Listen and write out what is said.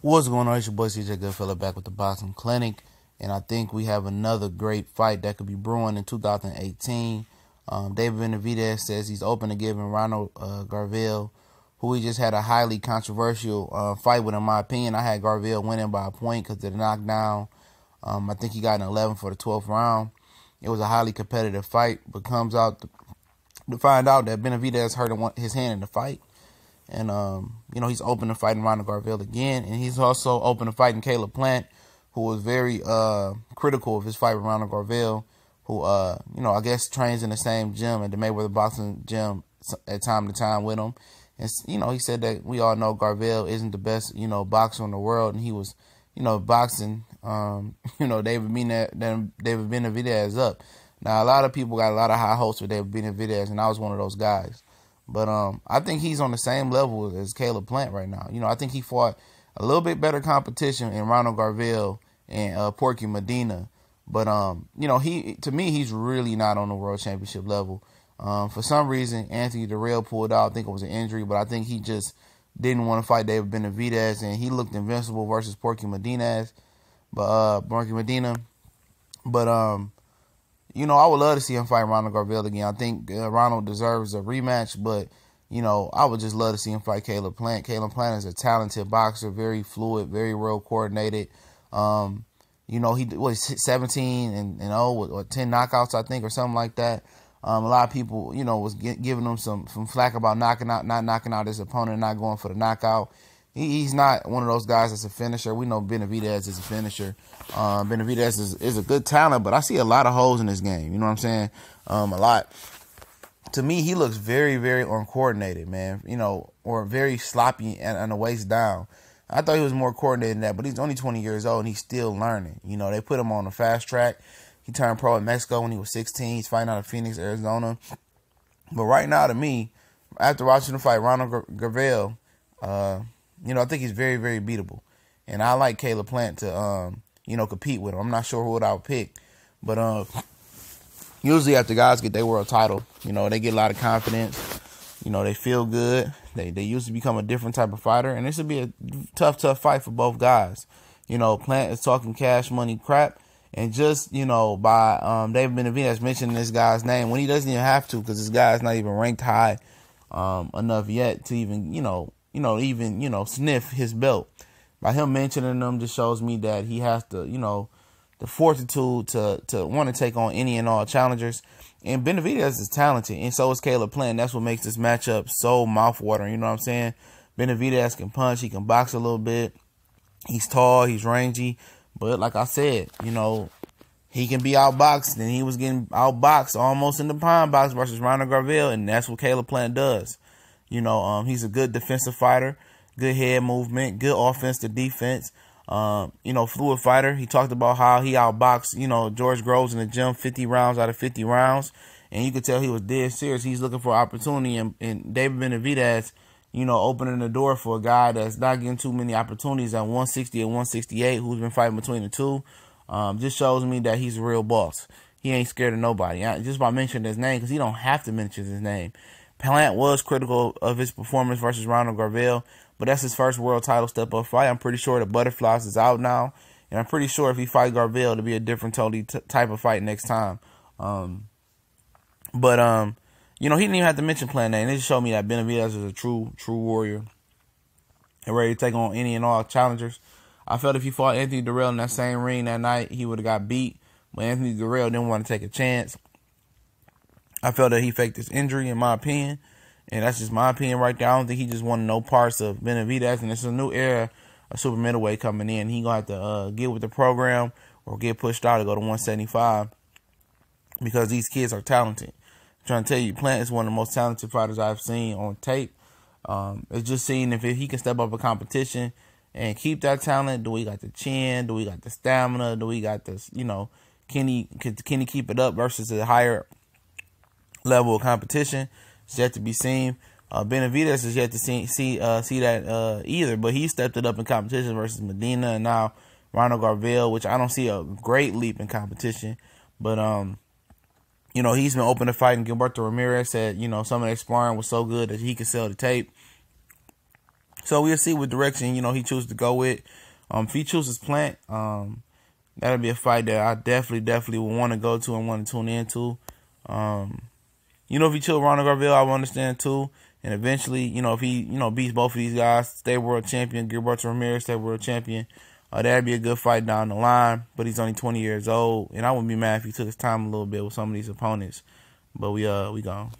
What's going on? It's your boy CJ Goodfella back with the Boxing Clinic, and I think we have another great fight that could be brewing in 2018. David Benavidez says he's open to giving Ronald Garville, who he just had a highly controversial fight with. In my opinion, I had Garville winning by a point because of the knockdown. I think he got an 11 for the 12th round. It was a highly competitive fight, but comes out to find out that Benavidez hurt his hand in the fight. And, he's open to fighting Ronald Garville again. And he's also open to fighting Caleb Plant, who was very critical of his fight with Ronald Garville, who, I guess trains in the same gym at the Mayweather Boxing Gym at time to time with him. And, he said that we all know Garville isn't the best, boxer in the world. And he was, boxing, David Benavidez up. Now, a lot of people got a lot of high hopes for David Benavidez, and I was one of those guys. But I think he's on the same level as Caleb Plant right now. I think he fought a little bit better competition in Ronald Garville and Porky Medina. But, to me, he's really not on the world championship level. For some reason, Anthony Dirrell pulled out. I think it was an injury, but I think he just didn't want to fight David Benavidez, and he looked invincible versus Porky Medina. But, I would love to see him fight Ronald Garville again. I think Ronald deserves a rematch, but, I would just love to see him fight Caleb Plant. Caleb Plant is a talented boxer, very fluid, very well coordinated. He was 17 and 0 with 10 knockouts, I think, or something like that. A lot of people, was giving him some flack about not knocking out his opponent, not going for the knockout. He's not one of those guys that's a finisher. We know Benavidez is a finisher. Benavidez is a good talent, but I see a lot of holes in his game. You know what I'm saying? A lot. To me, he looks very, very uncoordinated, man. Or very sloppy and the waist down. I thought he was more coordinated than that, but he's only 20 years old and he's still learning. They put him on the fast track. He turned pro in Mexico when he was 16. He's fighting out of Phoenix, Arizona. But right now, to me, after watching him fight Ronald Garville, I think he's very, very beatable. And I like Caleb Plant to, compete with him. I'm not sure who I would pick. But usually after guys get their world title, they get a lot of confidence. They feel good. They usually become a different type of fighter. And this would be a tough fight for both guys. Plant is talking cash money crap. And just, by David Benavidez mentioning this guy's name when he doesn't even have to, because this guy's not even ranked high enough yet to even, sniff his belt. By him mentioning them just shows me that he has to, the fortitude to want to take on any and all challengers. And Benavidez is talented, and so is Caleb Plant. That's what makes this matchup so mouthwatering. You know what I'm saying? Benavidez can punch. He can box a little bit. He's tall. He's rangy. But like I said, he can be outboxed, and he was getting outboxed almost in the pine box versus Ronald Garville, and that's what Caleb Plant does. He's a good defensive fighter, good head movement, good offense to defense. Fluid fighter. He talked about how he outboxed, George Groves in the gym 50 rounds out of 50 rounds. And you could tell he was dead serious. He's looking for opportunity. And David Benavidez, opening the door for a guy that's not getting too many opportunities at 160 and 168, who's been fighting between the two, just shows me that he's a real boss. He ain't scared of nobody. Just by mentioning his name, because he don't have to mention his name. Plant was critical of his performance versus Ronald Garville, but that's his first world title step-up fight. I'm pretty sure the Butterflies is out now, and I'm pretty sure if he fight Garville, it'll be a different totally type of fight next time. He didn't even have to mention Plant name. It just showed me that Benavidez is a true warrior and ready to take on any and all challengers. I felt if he fought Anthony Dirrell in that same ring that night, he would have got beat, but Anthony Dirrell didn't want to take a chance. I felt that he faked his injury, in my opinion, and that's just my opinion right there. I don't think he just wanted no parts of Benavidez, and it's a new era of super middleweight coming in. He going to have to get with the program or get pushed out to go to 175 because these kids are talented. I'm trying to tell you, Plant is one of the most talented fighters I've seen on tape. It's just seeing if he can step up a competition and keep that talent. Do we got the chin? Do we got the stamina? Do we got this, can he keep it up versus a higher level of competition? It's yet to be seen. Benavidez is yet to see that either, but he stepped it up in competition versus Medina and now Ronald Garville, which I don't see a great leap in competition. But he's been open to fighting. Gilberto Ramirez said, some of their sparring was so good that he could sell the tape. So we'll see what direction, he chooses to go with. If he chooses Plant, that'll be a fight that I definitely would want to go to and want to tune into. If he chose Ronald Garville, I would understand too. And eventually, if he, beats both of these guys, stay world champion, Gilberto Ramirez, stay world champion, that'd be a good fight down the line. But he's only 20 years old, and I wouldn't be mad if he took his time a little bit with some of these opponents. But we gone.